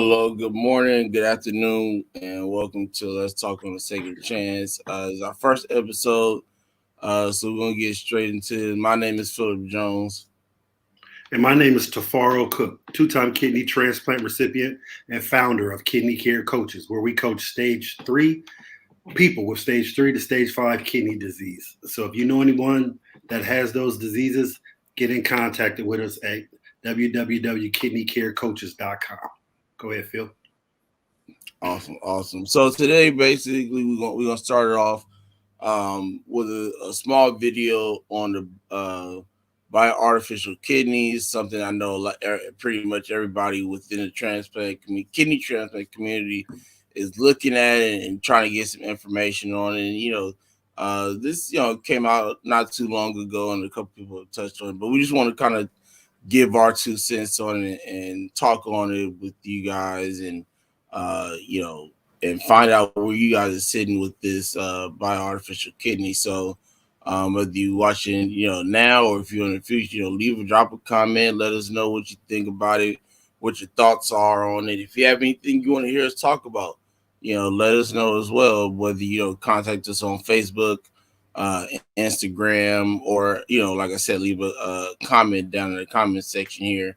Hello, good morning, good afternoon, and welcome to Let's Talk on a Second Chance. It's our first episode, so we're going to get straight into it. My name is Philip Jones. And my name is Tafaro Cook, two-time kidney transplant recipient and founder of Kidney Care Coaches, where we coach stage 3 people with stage 3 to stage 5 kidney disease. So if you know anyone that has those diseases, get in contact with us at www.kidneycarecoaches.com. Go ahead, Phil. Awesome. So today, basically, we're gonna start it off with a small video on the BioArtificial kidneys. Something I know pretty much everybody within the kidney transplant community is looking at it and trying to get some information on it. And, this came out not too long ago, and a couple people have touched on it. But we just want to kind of give our 2 cents on it and talk on it with you guys, and and find out where you guys are sitting with this BioArtificial kidney. So whether you watching now, or if you're in the future, drop a comment, let us know what you think about it, what your thoughts are on it. If you have anything you want to hear us talk about, let us know as well. Whether contact us on Facebook, Instagram, or like I said, leave a comment down in the comment section here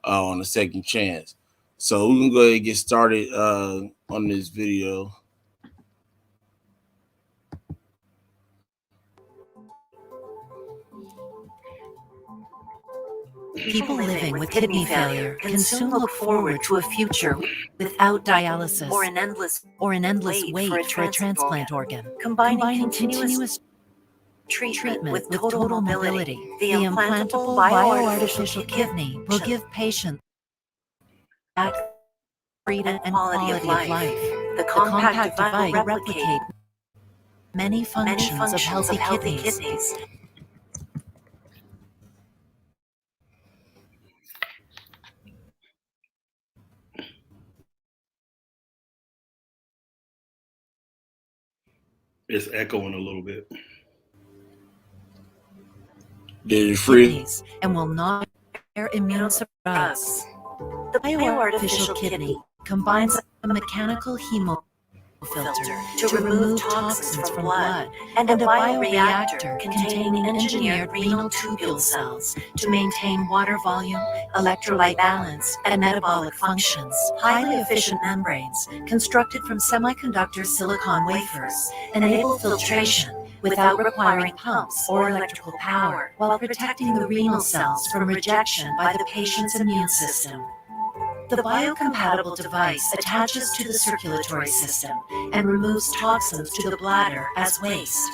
on the Second Chance. So we can go ahead and get started on this video. People living with kidney failure can soon look forward to a future without dialysis or an endless wait for a transplant organ. Combining continuous treatment with total mobility, the implantable bioartificial kidney will give patients back freedom and quality of life. The compact device will replicate many functions of healthy kidneys. It's echoing a little bit. Did it freeze? Kidneys and will not require immunosuppressants. The bioartificial kidney combines a mechanical hemofilter to remove toxins from blood and a bioreactor containing engineered renal tubule cells to maintain water volume, electrolyte balance, and metabolic functions. Highly efficient membranes constructed from semiconductor silicon wafers enable filtration without requiring pumps or electrical power, while protecting the renal cells from rejection by the patient's immune system. The biocompatible device attaches to the circulatory system and removes toxins to the bladder as waste.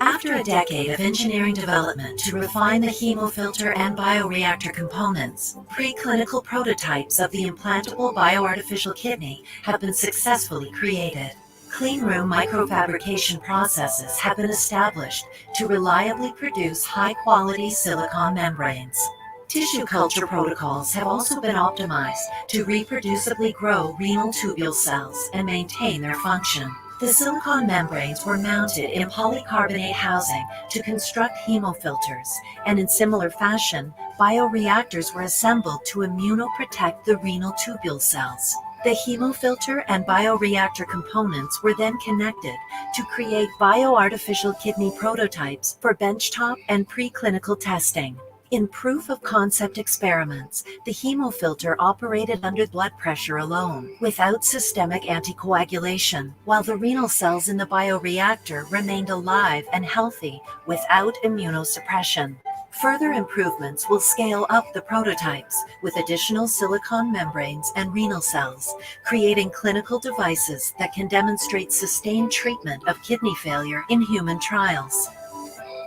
After a decade of engineering development to refine the hemofilter and bioreactor components, preclinical prototypes of the implantable bioartificial kidney have been successfully created. Cleanroom microfabrication processes have been established to reliably produce high-quality silicon membranes. Tissue culture protocols have also been optimized to reproducibly grow renal tubule cells and maintain their function. The silicon membranes were mounted in polycarbonate housing to construct hemofilters, and in similar fashion, bioreactors were assembled to immunoprotect the renal tubule cells. The hemofilter and bioreactor components were then connected to create bioartificial kidney prototypes for benchtop and preclinical testing. In proof-of-concept experiments, the hemofilter operated under blood pressure alone, without systemic anticoagulation, while the renal cells in the bioreactor remained alive and healthy without immunosuppression. Further improvements will scale up the prototypes with additional silicon membranes and renal cells, creating clinical devices that can demonstrate sustained treatment of kidney failure in human trials.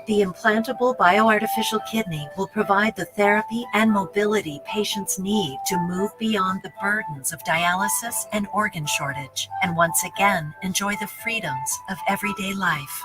The implantable bioartificial kidney will provide the therapy and mobility patients need to move beyond the burdens of dialysis and organ shortage, and once again enjoy the freedoms of everyday life.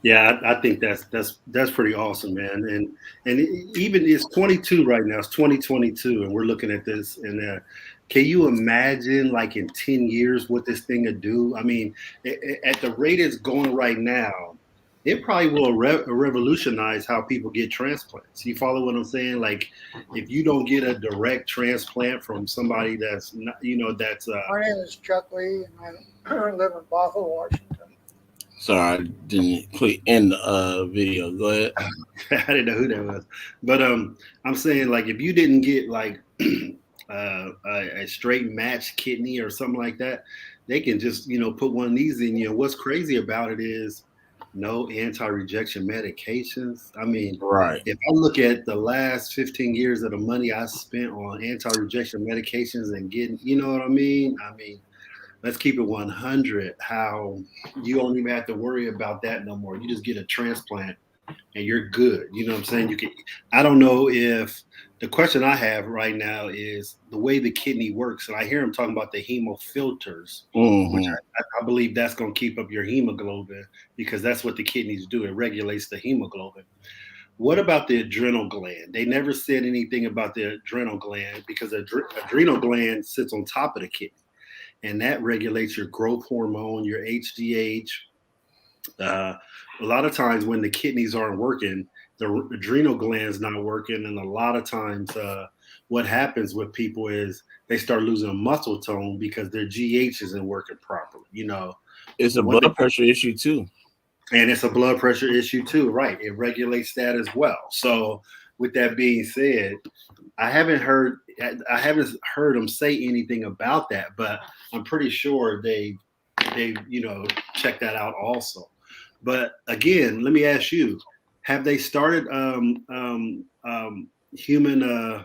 Yeah, I think that's pretty awesome, man. And even it's 22 right now. It's 2022, and we're looking at this. And can you imagine, like in 10 years, what this thing would do? I mean, at the rate it's going right now, it probably will revolutionize how people get transplants. You follow what I'm saying? Like, if you don't get a direct transplant from somebody that's not, that's My name is Chuck Lee, and I live in Bothell, Washington. Sorry, I didn't click end the video. Go ahead. I didn't know who that was, but I'm saying like if you didn't get like a straight match kidney or something like that, they can just put one of these in you. And what's crazy about it is no anti-rejection medications. I mean, Right. if I look at the last 15 years of the money I spent on anti-rejection medications and getting, you know what I mean? I mean, let's keep it 100. How you don't even have to worry about that no more. You just get a transplant and you're good. You know what I'm saying? You can. I don't know if the question I have right now is the way the kidney works, and I hear him talking about the hemofilters, which Mm-hmm. I believe that's going to keep up your hemoglobin because that's what the kidneys do. It regulates the hemoglobin. What about the adrenal gland? They never said anything about the adrenal gland because the adrenal gland sits on top of the kidney, and that regulates your growth hormone, your HGH, a lot of times when the kidneys aren't working, the adrenal glands not working, and a lot of times what happens with people is they start losing muscle tone because their GH isn't working properly. It's a When blood pressure issue too. and it's a blood pressure issue too, right? It regulates that as well. So with that being said, I haven't heard them say anything about that, but I'm pretty sure they check that out also. But again, let me ask you: have they started human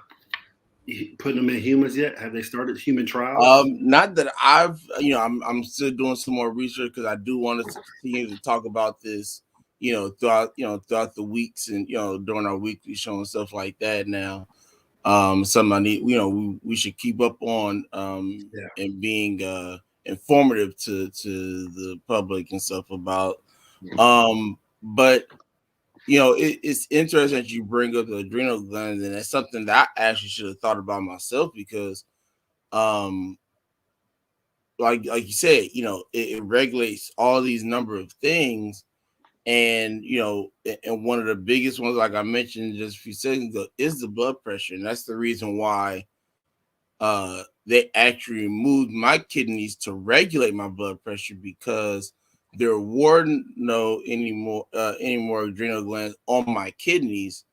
putting them in humans yet? Have they started human trials? Not that I've, I'm still doing some more research because I do want us to continue to talk about this, throughout the weeks and during our weekly show and stuff like that. Now, something I need, we should keep up on, Yeah. and being informative to the public and stuff about. But it's interesting that you bring up the adrenal glands, and that's something that I actually should have thought about myself because, um, like you said, it regulates all these number of things, and and one of the biggest ones, like I mentioned just a few seconds ago, is the blood pressure, and that's the reason why they actually removed my kidneys to regulate my blood pressure because there were no any more adrenal glands on my kidneys,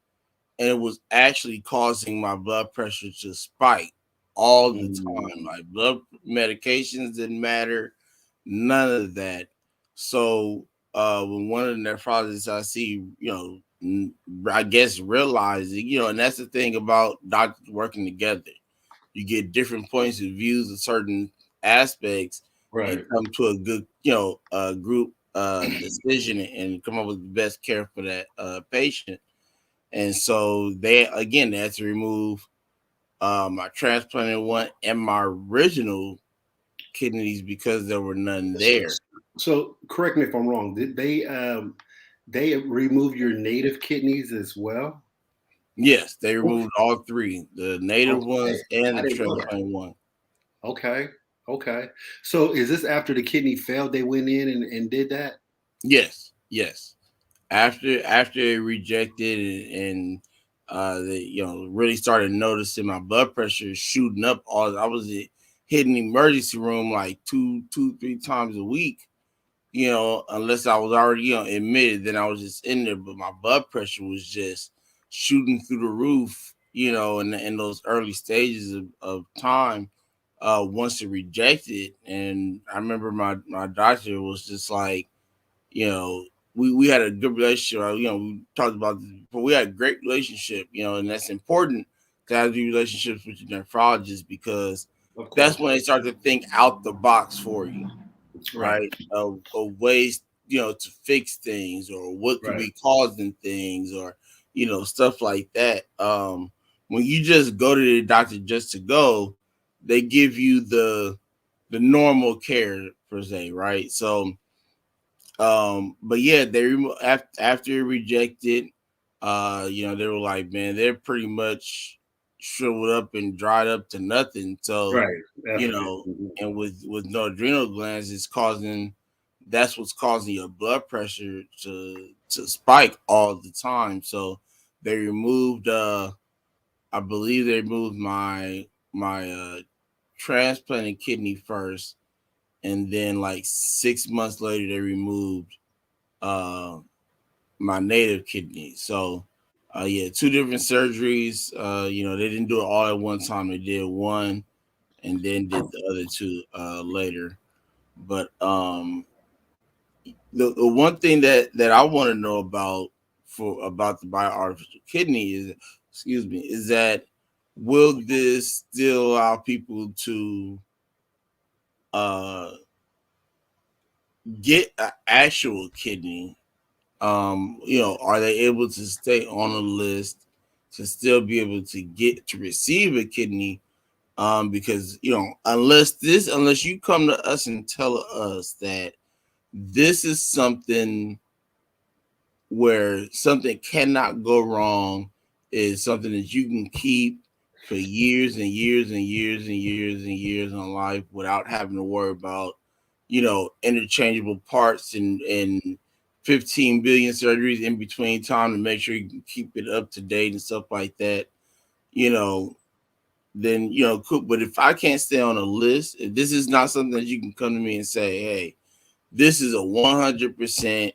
and it was actually causing my blood pressure to spike all the time. Mm. Like blood medications didn't matter, none of that. So when one of the nephrologists I see, I guess realizing, and that's the thing about doctors working together. You get different points of views of certain aspects and Right. come to a good, group decision and come up with the best care for that patient. And so they had to remove my transplanted one and my original kidneys because there were none So, there. so correct me if I'm wrong. Did they remove your native kidneys as well? Yes, they removed all three, the native Okay, ones and I the didn't know that. transplanted one. Okay, okay. So is this after the kidney failed? They went in and did that. Yes, yes. After it rejected and they really started noticing my blood pressure shooting up. All I was hitting the emergency room like two, 3 times a week. Unless I was already admitted, then I was just in there. But my blood pressure was just shooting through the roof. In those early stages of time, once it rejected, and I remember my doctor was just like, you know, we had a good relationship. We talked about this before. We had a great relationship, and that's important to have these relationships with your nephrologist because Of that's course. when they start to think out the box for you, Right. right? Of ways, to fix things or what could Right. be causing things or, stuff like that. When you just go to the doctor just to go, they give you the normal care per se, right? So But yeah, after rejected, they were like, man, they're pretty much shriveled up and dried up to nothing. So, Right. Absolutely. and with no adrenal glands, that's what's causing your blood pressure to spike all the time. So they removed, I believe they removed my transplanted kidney first, and then like 6 months later they removed uh my native kidney. So yeah, two different surgeries. They didn't do it all at one time. They did one and then did the other two later. But the one thing that I want to know about the bioartificial kidney is that will this still allow people to uh get an actual kidney? Are they able to stay on the list to still be able to receive a kidney? Because unless you come to us and tell us that this is something where something cannot go wrong, is something that you can keep for years and years and years and years and years in life without having to worry about, interchangeable parts and 15 billion surgeries in between time to make sure you can keep it up to date and stuff like that, you know, then, cool. But if I can't stay on a list, if this is not something that you can come to me and say, hey, this is a 100%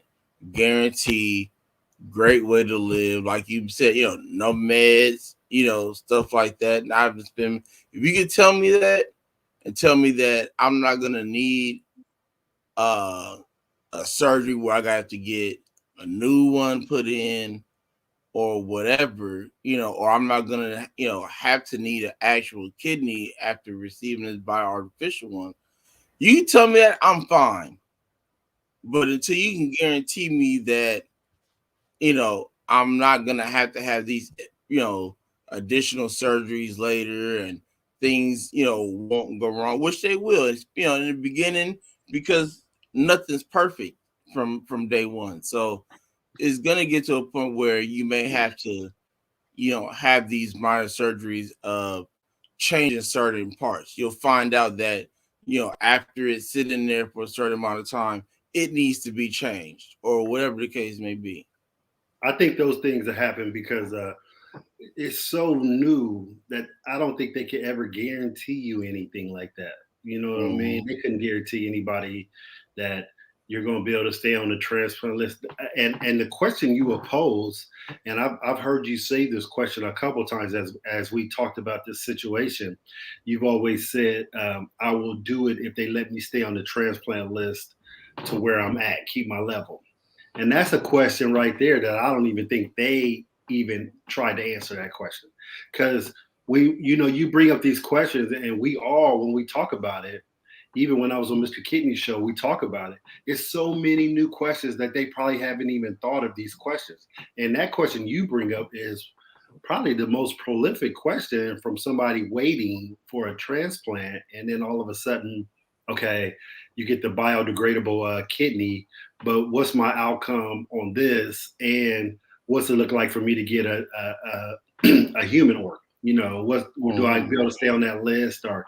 guarantee great way to live. Like you said, no meds, stuff like that. And I've just been, if you could tell me that and tell me that I'm not going to need uh, a surgery where I got to get a new one put in or whatever, or I'm not going to, have to need an actual kidney after receiving this bioartificial one. You can tell me that I'm fine. But until you can guarantee me that, I'm not gonna have to have these, additional surgeries later and things, won't go wrong, which they will. It's, in the beginning, because nothing's perfect from day one. So it's gonna get to a point where you may have to, have these minor surgeries of changing certain parts. You'll find out that, after it's sitting there for a certain amount of time, it needs to be changed or whatever the case may be. I think those things have happened because it's so new that I don't think they could ever guarantee you anything like that. You know what I mean? Mm-hmm. They couldn't guarantee anybody that you're going to be able to stay on the transplant list. And the question you oppose, and I've heard you say this question a couple of times as we talked about this situation. You've always said, "I will do it if they let me stay on the transplant list to where I'm at, keep my level." And that's a question right there that I don't even think they even tried to answer that question. Because you bring up these questions, and we all, when we talk about it, even when I was on Mr. Kidney's show, we talk about it. It's so many new questions that they probably haven't even thought of these questions. And that question you bring up is probably the most prolific question from somebody waiting for a transplant. And then all of a sudden, okay, you get the biodegradable kidney, but what's my outcome on this? And what's it look like for me to get a human organ? What do I be able to stay on that list? Or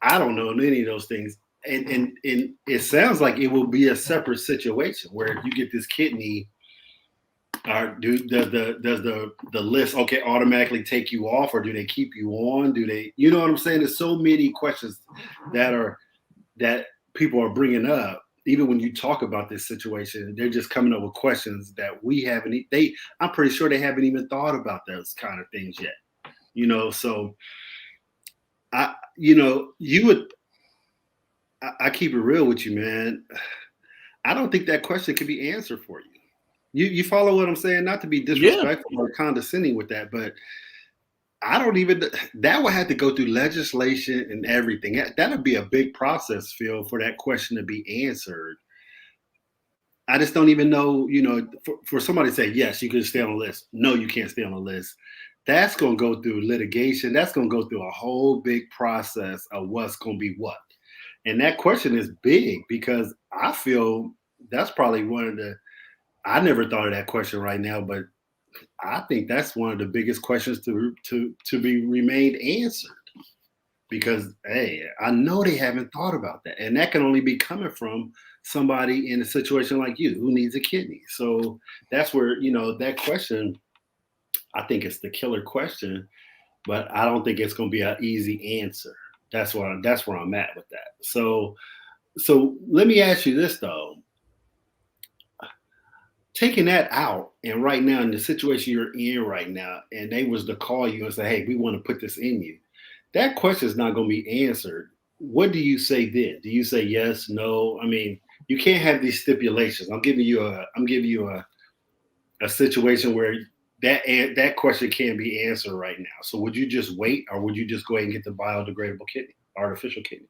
I don't know any of those things. And it sounds like it will be a separate situation where you get this kidney. Or does the list automatically take you off, or do they keep you on? Do they, you know what I'm saying? There's so many questions that people are bringing up. Even when you talk about this situation, they're just coming up with questions that we haven't. I'm pretty sure they haven't even thought about those kind of things yet. So you would. I keep it real with you, man. I don't think that question can be answered for you. You follow what I'm saying? Not to be disrespectful or condescending with that, but I don't even. That would have to go through legislation and everything. That would be a big process, Phil, for that question to be answered. I just don't even know. For somebody to say yes, you can stay on the list. No, you can't stay on the list. That's going to go through litigation. That's going to go through a whole big process of what's going to be what. And that question is big because I feel that's probably one of the. I never thought of that question right now, but I think that's one of the biggest questions to be remained answered because hey, I know they haven't thought about that, and that can only be coming from somebody in a situation like you who needs a kidney. So that's where that question. I think it's the killer question, but I don't think it's going to be an easy answer. That's where I'm at with that. So let me ask you this though. Taking that out, and right now in the situation you're in right now, and they was to call you and say, "Hey, we want to put this in you," that question is not going to be answered. What do you say then? Do you say yes, no? I mean, you can't have these stipulations. I'm giving you a situation where that question can't be answered right now. So would you just wait, or would you just go ahead and get the biodegradable kidney, artificial kidney?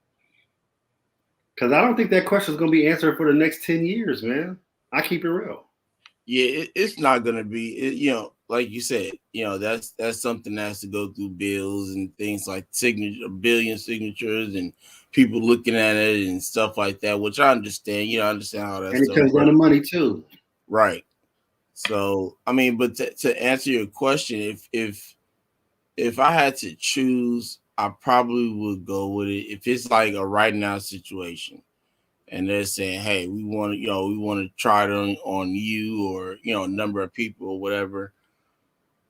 Because I don't think that question is going to be answered for the next 10 years, man. I keep it real. Yeah, it's not gonna be. Like you said, that's something that has to go through bills and things like signature, a billion signatures, and people looking at it and stuff like that. Which I understand. I understand how that And it stuff comes down to works. money too. Right. So I mean, but to answer your question, if I had to choose, I probably would go with it. If it's like a right now situation, and they're saying, "Hey, we want to try it on you, or a number of people or whatever,"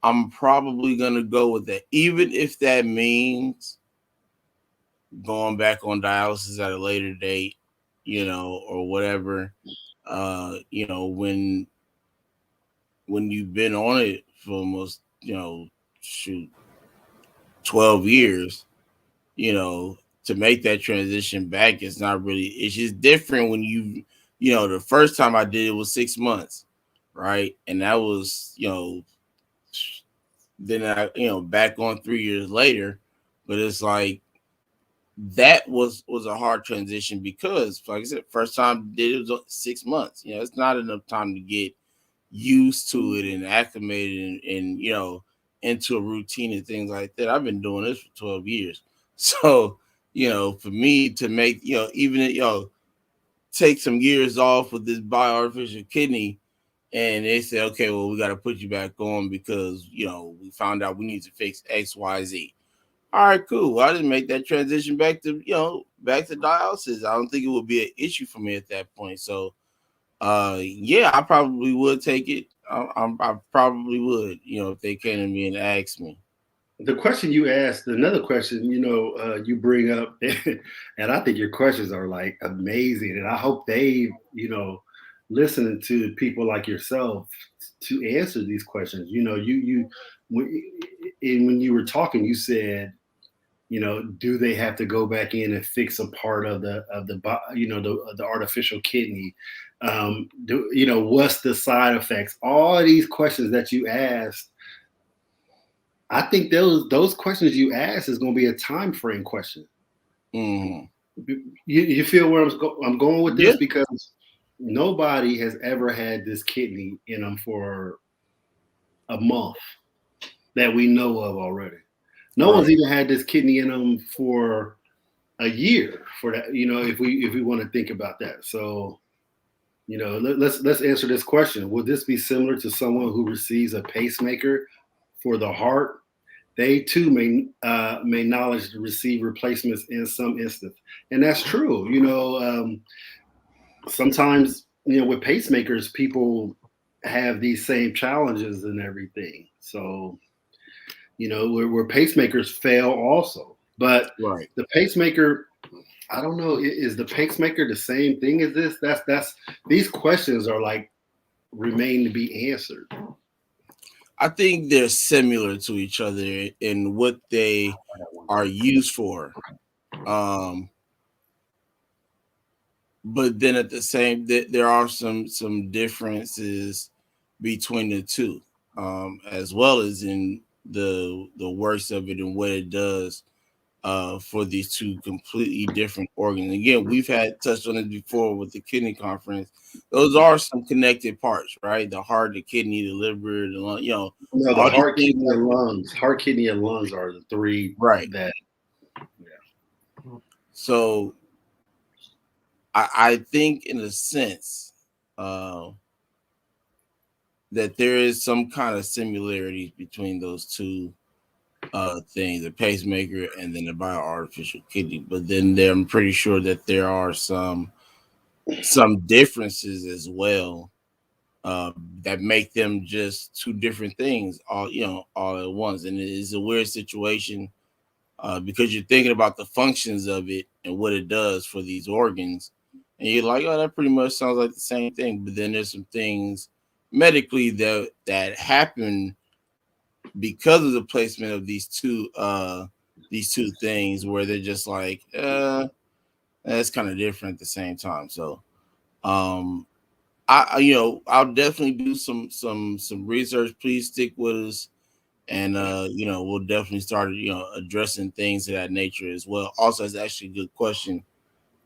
I'm probably gonna go with that, even if that means going back on dialysis at a later date, or whatever. When you've been on it for almost, shoot, 12 years, you know, to make that transition back, it's just different when the first time I did it was 6 months, right? And that was, then I, back on 3 years later, but it's like that was a hard transition because, like I said, first time I did it was 6 months. It's not enough time to get used to it and acclimated and into a routine and things like that. I've been doing this for 12 years. So, for me to make, even, take some years off with this bioartificial kidney, and they say, okay, well, we got to put you back on because, we found out we need to fix XYZ. All right, cool. Well, I didn't make that transition back to dialysis. I don't think it would be an issue for me at that point. So, yeah, I probably would take it. I probably would, if they came to me and asked me. The question you asked, another question, you bring up, and I think your questions are like amazing, and I hope they, listening to people like yourself to answer these questions. When, when you were talking, you said, do they have to go back in and fix a part of the artificial kidney? What's the side effects? All of these questions that you asked, I think those questions you asked is going to be a time frame question. Mm-hmm. You feel where I'm going with Yeah. this, because nobody has ever had this kidney in them for a month that we know of already. No one's Right. even had this kidney in them for a year. For that, if we want to think about that. So, let's answer this question. Would this be similar to someone who receives a pacemaker for the heart? They too may knowledge to receive replacements in some instance, and that's true. Sometimes with pacemakers, people have these same challenges and everything. So where pacemakers fail also, but Right. the pacemaker. I don't know. Is the pacemaker the same thing as this? That's these questions are like remain to be answered. I think they're similar to each other in what they are used for. Um, but then at the same, there are some differences between the two, as well as in the works of it and what it does for these two completely different organs. Again, we've had touched on it before with the kidney conference. Those are some connected parts, right? The heart, the kidney, the liver, the lung, No, the all these heart, things. kidney, and lungs. Heart, kidney, and lungs are the three Right. that. So I think in a sense, uh, that there is some kind of similarities between those two things, the pacemaker and then the bioartificial kidney. But then I'm pretty sure that there are some differences as well, uh, that make them just two different things all at once. And it is a weird situation, because you're thinking about the functions of it and what it does for these organs, and you're like, oh, that pretty much sounds like the same thing. But then there's some things medically that happen because of the placement of these two things, where they're just like, that's kind of different at the same time. So um I'll definitely do some research. Please stick with us, and we'll definitely start addressing things of that nature as well. Also, it's actually a good question.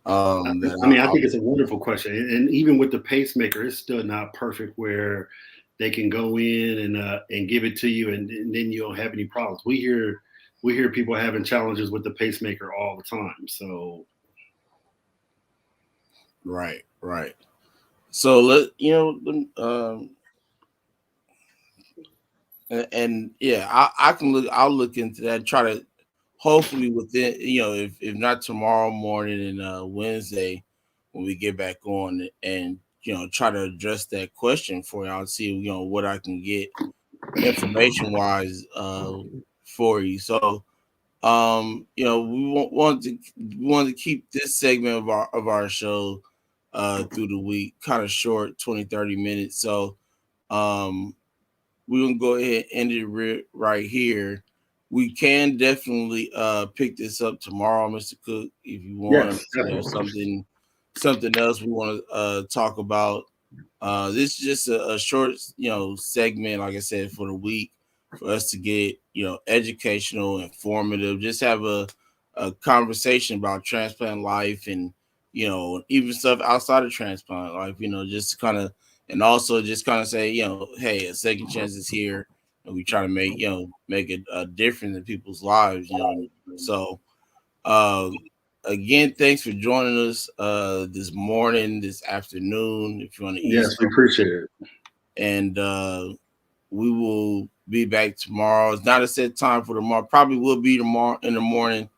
That I mean, I think it's a wonderful question, and even with the pacemaker, it's still not perfect where they can go in and give it to you, and then you don't have any problems. We hear people having challenges with the pacemaker all the time. So right, right. So and yeah, I can look. I'll look into that. Try to hopefully within if not tomorrow morning and Wednesday when we get back on, and try to address that question for you. I'll see what I can get information wise for you. So we want to keep this segment of our show through the week kind of short, 20-30 minutes. So um we're gonna go ahead and end it right here. We can definitely pick this up tomorrow, Mr. Cook, if you want. yes, If there's definitely. something else we want to talk about. This is just a short, segment, like I said, for the week, for us to get, educational, informative, just have a conversation about transplant life, and, even stuff outside of transplant life, just kind of, and also just kind of say, hey, a second chance is here, and we try to make it a difference in people's lives, So, uh, again, thanks for joining us this morning, this afternoon, if you're on the Yes, East we Coast, appreciate it. and we will be back tomorrow. It's not a set time for tomorrow. Probably will be tomorrow in the morning.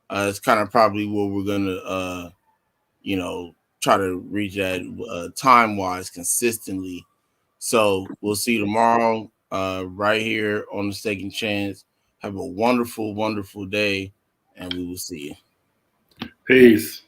It's kind of probably what we're gonna, try to reach at time wise consistently. So we'll see you tomorrow, right here on the Second Chance. Have a wonderful, wonderful day, and we will see you. Peace.